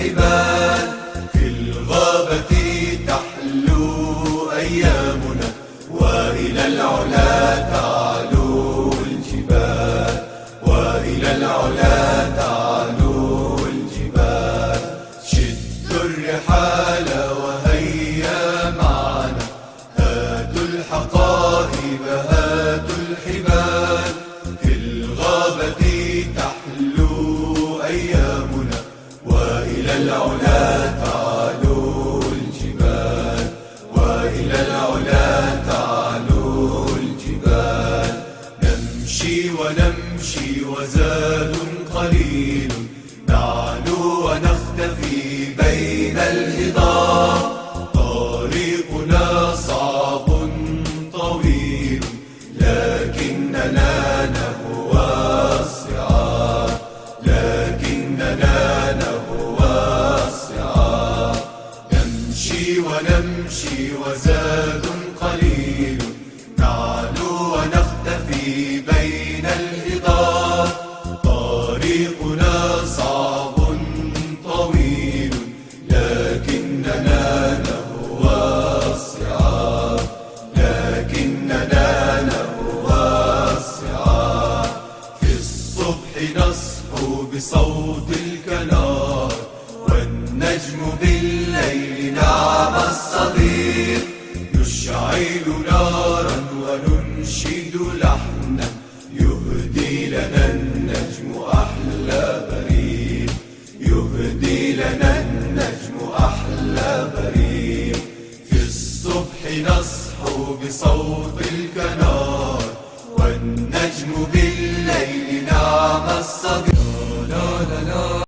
الحبال. في الغابة تحلو أيامنا، وإلى العلا تعلو الجبال، وإلى العلا تعلو الجبال. شدوا الرحال وهيا معنا، هاتوا الحقائب هاتوا الحبال. في الغابة تحلو أيامنا، وإلى العلا تعلو الجبال، وإلى العلا تعلو الجبال. نمشي ونمشي وزاد قليل، نعلو ونختفي بين الهضاب. طريقنا صعب طويل، لكننا نهوى الصعاب، لكننا نهوى الصعاب. نمشي ونمشي وزاد قليل، نعلو ونختفي بين الهضاب. طريقنا صعب طويل، لكننا نهوى الصعاب، لكننا نهوى الصعاب. في الصبح نصحو بصوت الكنار، والنجم بالليل نعم الصديق. نشعل نارا وننشد لحنا، يهدي لنا النجم أحلى بريق، يهدي لنا النجم أحلى بريق. في الصبح نصحو بصوت الكنار، والنجم بالليل نعم الصديق.